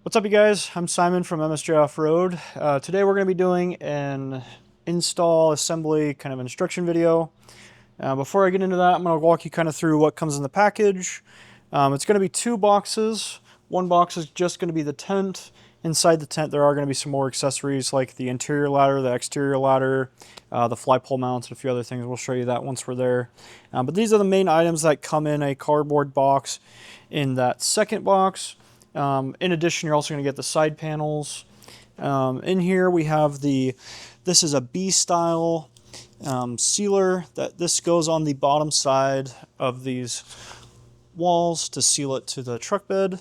What's up, you guys? I'm Simon from MSJ Offroad. Today we're going to be doing an install assembly kind of instruction video. Before I get into that, I'm going to walk you kind of through what comes in the package. It's going to be two boxes. One box is just going to be the tent. Inside the tent there are going to be some more accessories like the interior ladder, the exterior ladder, the fly pole mounts, and a few other things. We'll show you that once we're there. But these are the main items that come in a cardboard box in that second box. In addition, you're also going to get the side panels. In here we have this is a B-style sealer. This goes on the bottom side of these walls to seal it to the truck bed.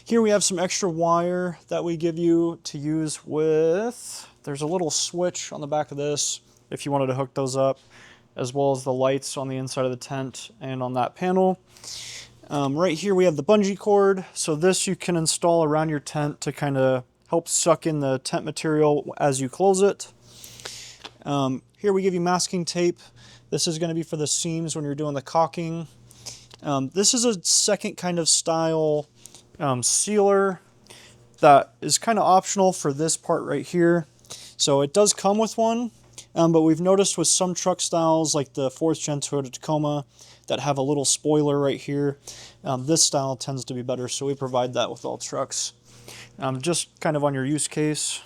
Here we have some extra wire that we give you to use with, there's a little switch on the back of this if you wanted to hook those up, as well as the lights on the inside of the tent and on that panel. Right here we have the bungee cord, so this you can install around your tent to kind of help suck in the tent material as you close it. Here we give you masking tape. This is going to be for the seams when you're doing the caulking. This is a second kind of style sealer that is kind of optional for this part right here. So it does come with one, but we've noticed with some truck styles like the 4th Gen Toyota Tacoma that have a little spoiler right here, this style tends to be better, so we provide that with all trucks. Just kind of on your use case.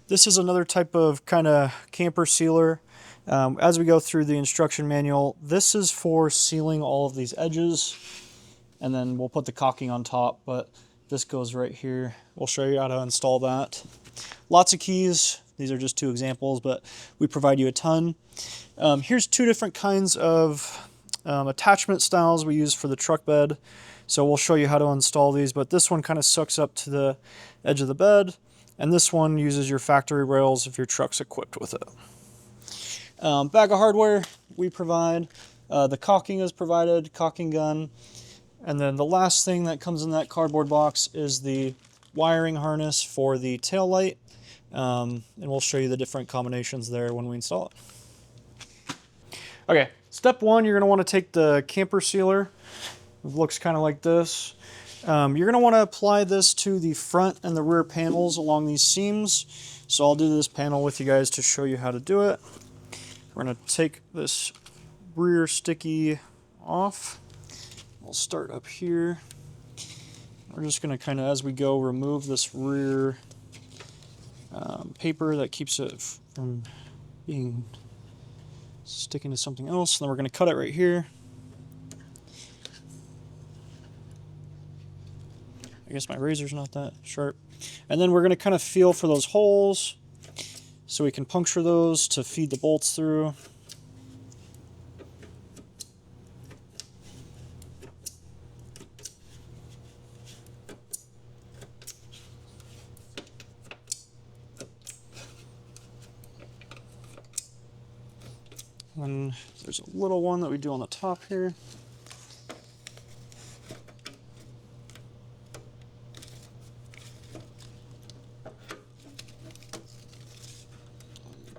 This is another type of kind of camper sealer. As we go through the instruction manual, this is for sealing all of these edges, and then we'll put the caulking on top, but this goes right here. We'll show you how to install that. Lots of keys. These are just two examples, but we provide you a ton. Here's two different kinds of attachment styles we use for the truck bed. So we'll show you how to install these, but this one kind of sucks up to the edge of the bed, and this one uses your factory rails if your truck's equipped with it. Bag of hardware we provide. The caulking is provided, caulking gun. And then the last thing that comes in that cardboard box is the wiring harness for the tail light. And we'll show you the different combinations there when we install it. Okay, step one, you're going to want to take the camper sealer. It looks kind of like this. You're going to want to apply this to the front and the rear panels along these seams. So I'll do this panel with you guys to show you how to do it. We're going to take this rear sticky off. We'll start up here. We're just going to kind of, as we go, remove this rear paper that keeps it from being sticking to something else. And then we're going to cut it right here. I guess my razor's not that sharp. And then we're going to kind of feel for those holes so we can puncture those to feed the bolts through. And there's a little one that we do on the top here.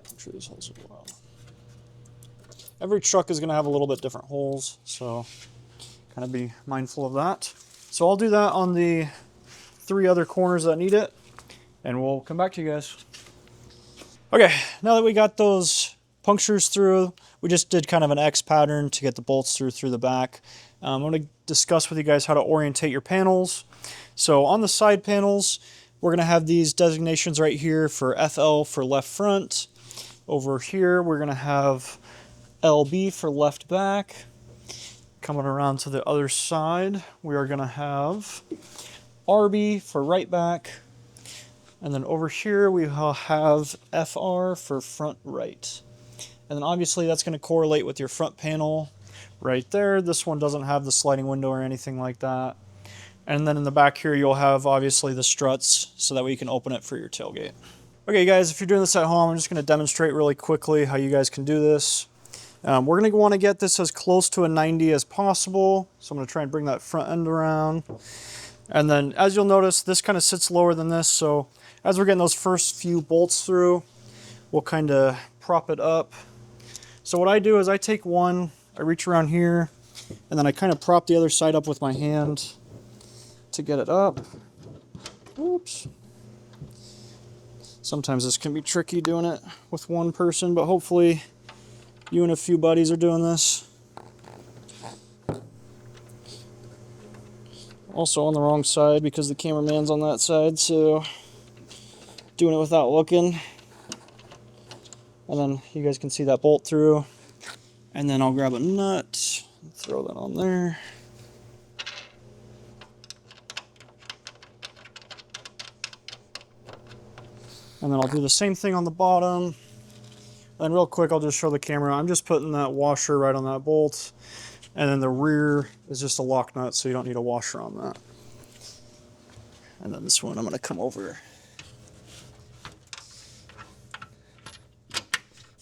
Puncture these holes as well. Every truck is going to have a little bit different holes, so kind of be mindful of that. So I'll do that on the 3 other corners that need it, and we'll come back to you guys. Okay, now that we got those punctures through, we just did kind of an X pattern to get the bolts through the back. I'm going to discuss with you guys how to orientate your panels. So on the side panels, we're going to have these designations right here for FL for left front. Over here, we're going to have LB for left back. Coming around to the other side, we are going to have RB for right back. And then over here, we will have FR for front right. And then obviously that's going to correlate with your front panel right there. This one doesn't have the sliding window or anything like that. And then in the back here, you'll have obviously the struts so that way you can open it for your tailgate. Okay guys, if you're doing this at home, I'm just going to demonstrate really quickly how you guys can do this. We're going to want to get this as close to a 90 as possible. So I'm going to try and bring that front end around. And then as you'll notice, this kind of sits lower than this. So as we're getting those first few bolts through, we'll kind of prop it up. So what I do is I take one, I reach around here, and then I kind of prop the other side up with my hand, to get it up. Oops. Sometimes this can be tricky doing it with one person, but hopefully you and a few buddies are doing this. Also on the wrong side because the cameraman's on that side, so doing it without looking. And then you guys can see that bolt through. And then I'll grab a nut, throw that on there. And then I'll do the same thing on the bottom. And real quick, I'll just show the camera. I'm just putting that washer right on that bolt. And then the rear is just a lock nut, so you don't need a washer on that. And then this one, I'm gonna come over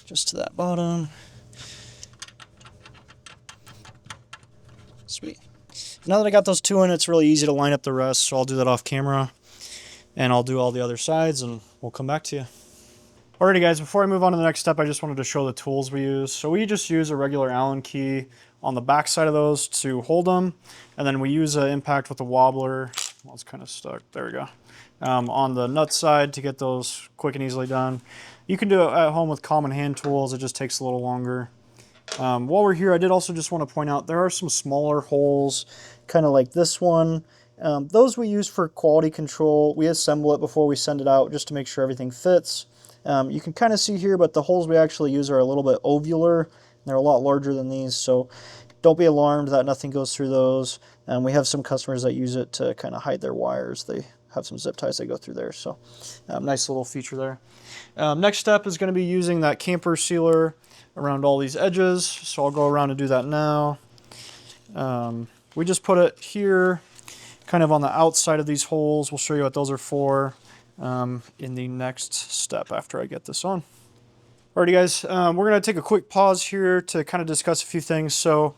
just to that bottom. Sweet. Now that I got those two in, it's really easy to line up the rest, so I'll do that off camera. And I'll do all the other sides, and we'll come back to you. Alrighty guys, before I move on to the next step, I just wanted to show the tools we use. So we just use a regular Allen key on the back side of those to hold them. And then we use an impact with a wobbler. Well, it's kind of stuck. There we go. On the nut side to get those quick and easily done. You can do it at home with common hand tools. It just takes a little longer. While we're here, I did also just want to point out there are some smaller holes, kind of like this one. Those we use for quality control. We assemble it before we send it out just to make sure everything fits. You can kind of see here, but the holes we actually use are a little bit ovular. They're a lot larger than these, so don't be alarmed that nothing goes through those. We have some customers that use it to kind of hide their wires. They have some zip ties that go through there, so nice little feature there. Next step is going to be using that camper sealer around all these edges, so I'll go around and do that now. We just put it here, kind of on the outside of these holes. We'll show you what those are for in the next step after I get this on. Alrighty guys, we're going to take a quick pause here to kind of discuss a few things. So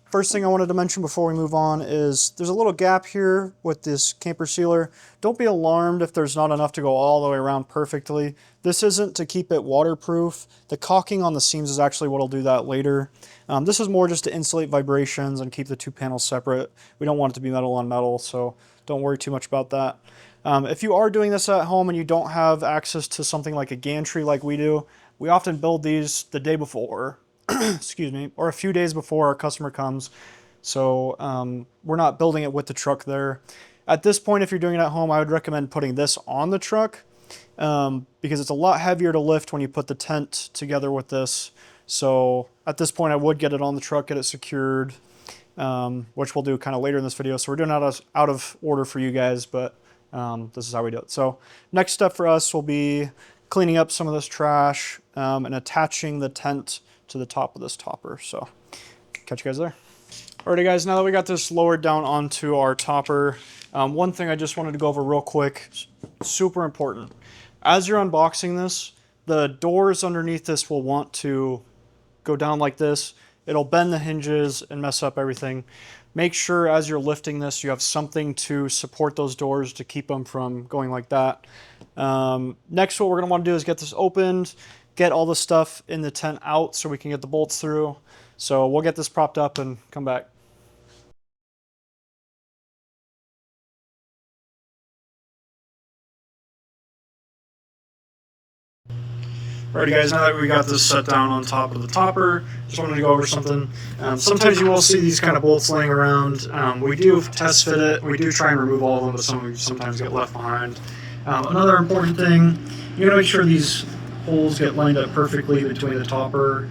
first thing I wanted to mention before we move on is there's a little gap here with this camper sealer. Don't be alarmed if there's not enough to go all the way around perfectly. This isn't to keep it waterproof. The caulking on the seams is actually what will do that later. This is more just to insulate vibrations and keep the two panels separate. We don't want it to be metal on metal, so don't worry too much about that. If you are doing this at home and you don't have access to something like a gantry like we do, we often build these the day before, excuse me, or a few days before our customer comes. So we're not building it with the truck there. At this point, if you're doing it at home, I would recommend putting this on the truck because it's a lot heavier to lift when you put the tent together with this. So at this point, I would get it on the truck, get it secured, which we'll do kind of later in this video. So we're doing it out of order for you guys, but this is how we do it. So next step for us will be cleaning up some of this trash and attaching the tent to the top of this topper. So catch you guys there. Alrighty guys, now that we got this lowered down onto our topper, one thing I just wanted to go over real quick, super important. As you're unboxing this, the doors underneath this will want to go down like this. It'll bend the hinges and mess up everything. Make sure as you're lifting this, you have something to support those doors to keep them from going like that. Next, what we're going to want to do is get this opened, get all the stuff in the tent out so we can get the bolts through. So we'll get this propped up and come back. Alrighty guys, now that we got this set down on top of the topper, just wanted to go over something. Sometimes you will see these kind of bolts laying around. We do test fit it. We do try and remove all of them, but some sometimes get left behind. Another important thing, you gotta make sure these holes get lined up perfectly between the topper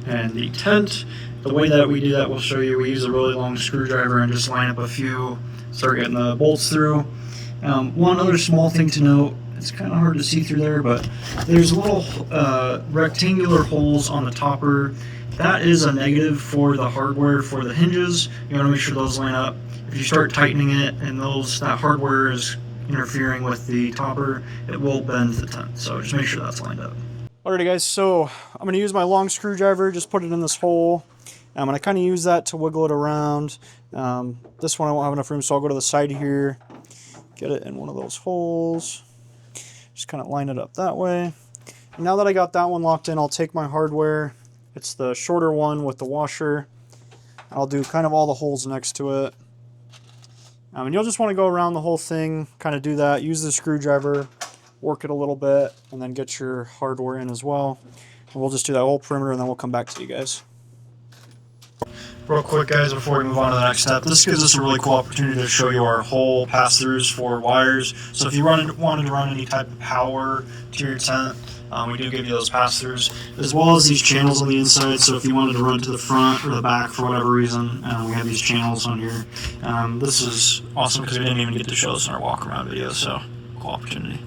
and the tent. The way that we do that, we'll show you. We use a really long screwdriver and just line up a few, start getting the bolts through. One other small thing to note, it's kind of hard to see through there, but there's little rectangular holes on the topper. That is a negative for the hardware for the hinges. You want to make sure those line up. If you start tightening it and that hardware is interfering with the topper, it will bend the tent. So just make sure that's lined up. Alrighty guys, so I'm going to use my long screwdriver, just put it in this hole. I'm going to kind of use that to wiggle it around. This one I won't have enough room, so I'll go to the side here, get it in one of those holes. Just kind of line it up that way. And now that I got that one locked in, I'll take my hardware. It's the shorter one with the washer. I'll do kind of all the holes next to it. And you'll just want to go around the whole thing, kind of do that, use the screwdriver, work it a little bit, and then get your hardware in as well. And we'll just do that whole perimeter, and then we'll come back to you guys. Real quick, guys, before we move on to the next step, this gives us a really cool opportunity to show you our whole pass-throughs for wires. So if you wanted to run any type of power to your tent, we do give you those pass-throughs, as well as these channels on the inside. So if you wanted to run to the front or the back for whatever reason, we have these channels on here. This is awesome because we didn't even get to show this in our walk-around video, so cool opportunity.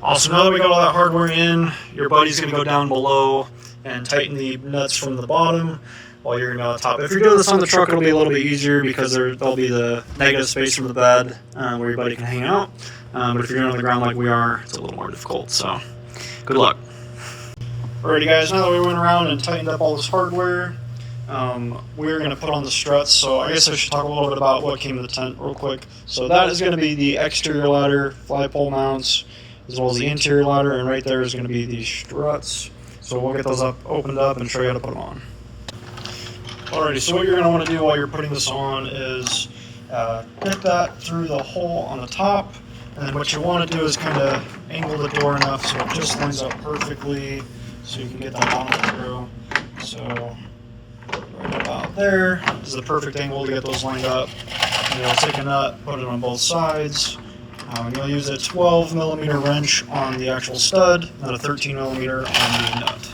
Also, now that we got all that hardware in, your buddy's going to go down below and tighten the nuts from the bottom while you're going to go on top. If you're doing this on the truck, it'll be a little bit easier because there'll be the negative space from the bed where your buddy can hang out. But if you're doing it on the ground like we are, it's a little more difficult. So, good luck. Alrighty, guys. Now that we went around and tightened up all this hardware, we're going to put on the struts. So I guess I should talk a little bit about what came in the tent real quick. So that is going to be the exterior ladder, flagpole mounts, as well as the interior ladder, and right there is going to be these struts. So we'll get those opened up and show you how to put them on. Alrighty, so what you're going to want to do while you're putting this on is get that through the hole on the top, and then what you want to do is kind of angle the door enough so it just lines up perfectly so you can get that on through. So right about there is the perfect angle to get those lined up. And you'll take a nut, put it on both sides, and you'll use a 12mm wrench on the actual stud, and then a 13mm on the nut.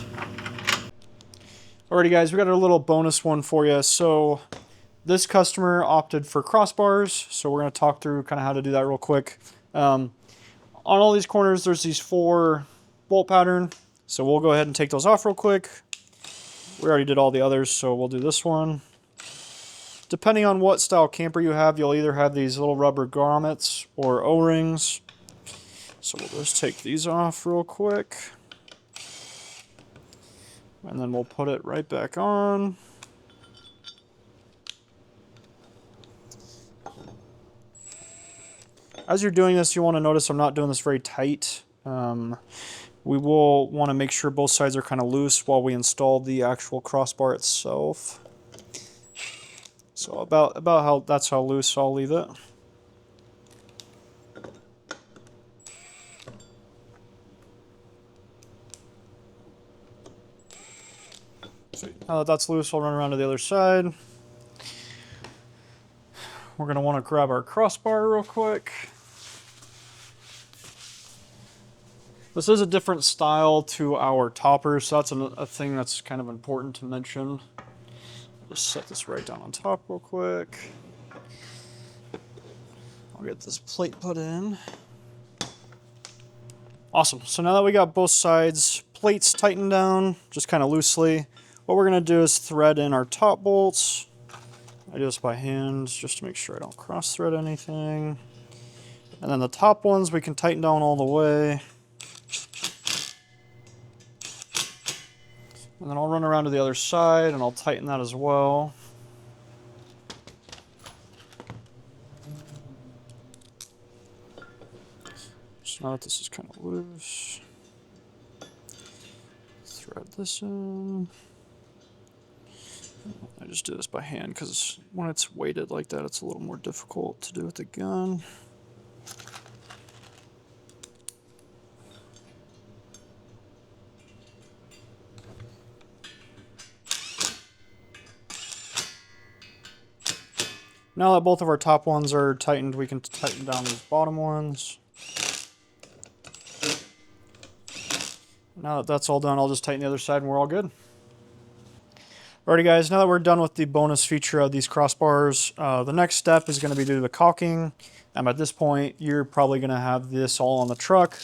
Alrighty, guys, we got a little bonus one for you. So this customer opted for crossbars, so we're going to talk through kind of how to do that real quick. On all these corners, there's these 4 bolt pattern, so we'll go ahead and take those off real quick. We already did all the others, so we'll do this one. Depending on what style camper you have, you'll either have these little rubber grommets or O-rings. So we'll just take these off real quick. And then we'll put it right back on. As you're doing this, you want to notice I'm not doing this very tight. We will want to make sure both sides are kind of loose while we install the actual crossbar itself. So that's how loose I'll leave it. So now that that's loose, I'll run around to the other side. We're going to want to grab our crossbar real quick. This is a different style to our topper, so that's a thing that's kind of important to mention. Just set this right down on top real quick. I'll get this plate put in. Awesome. So now that we got both sides plates tightened down, just kind of loosely, what we're going to do is thread in our top bolts. I do this by hand just to make sure I don't cross thread anything. And then the top ones we can tighten down all the way. And then I'll run around to the other side and I'll tighten that as well. So now that this is kind of loose, thread this in. I just do this by hand because when it's weighted like that, it's a little more difficult to do with the gun. Now that both of our top ones are tightened, we can tighten down these bottom ones. Now that that's all done, I'll just tighten the other side and we're all good. Alrighty, guys, now that we're done with the bonus feature of these crossbars, the next step is going to be to do the caulking. At this point, you're probably going to have this all on the truck,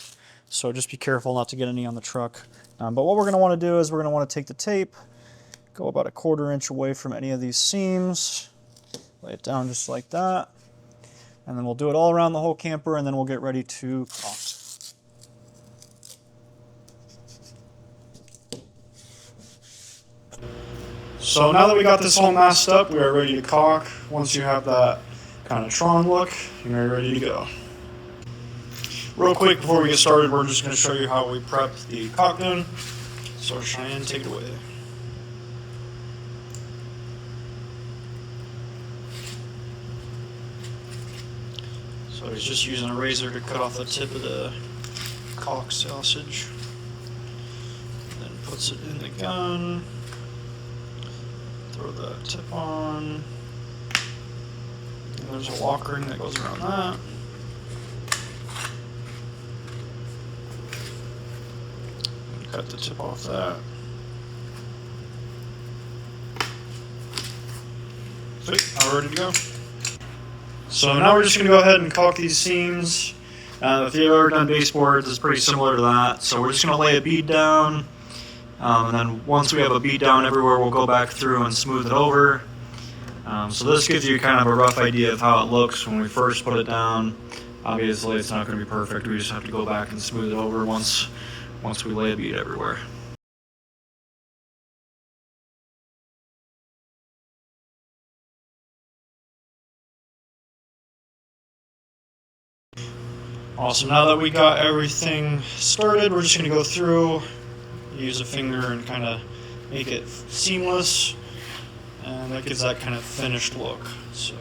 so just be careful not to get any on the truck. But what we're going to want to do is we're going to want to take the tape, go about 1/4 inch away from any of these seams, lay it down just like that, and then we'll do it all around the whole camper, and then we'll get ready to caulk. So now that we got this all masked up, we are ready to caulk. Once you have that kind of Tron look, you're ready to go. Real quick before we get started, we're just going to show you how we prep the caulk gun. So Cheyenne, take it away. So he's just using a razor to cut off the tip of the caulk sausage. Then puts it in the gun. Throw the tip on. And there's a lock ring that goes around that. And cut the tip off that. Sweet, all ready to go. So now we're just going to go ahead and caulk these seams. If you've ever done baseboards, it's pretty similar to that. So we're just going to lay a bead down. And then once we have a bead down everywhere, we'll go back through and smooth it over. So this gives you kind of a rough idea of how it looks when we first put it down. Obviously it's not going to be perfect, we just have to go back and smooth it over once we lay a bead everywhere. Awesome, now that we got everything started, we're just going to go through, use a finger and kind of make it seamless, and that gives that kind of finished look. So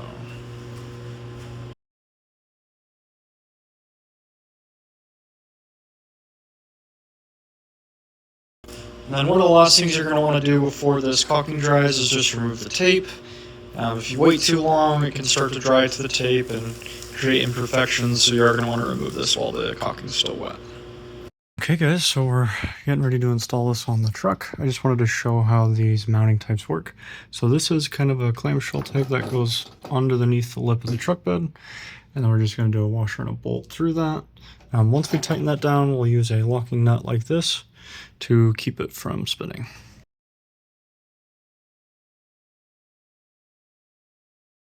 and then one of the last things you're going to want to do before this caulking dries is just remove the tape. If you wait too long, it can start to dry to the tape and create imperfections, so you are going to want to remove this while the caulking is still wet. Okay guys, so we're getting ready to install this on the truck. I just wanted to show how these mounting types work. So this is kind of a clamshell type that goes underneath the lip of the truck bed, and then we're just going to do a washer and a bolt through that. Once we tighten that down, we'll use a locking nut like this to keep it from spinning.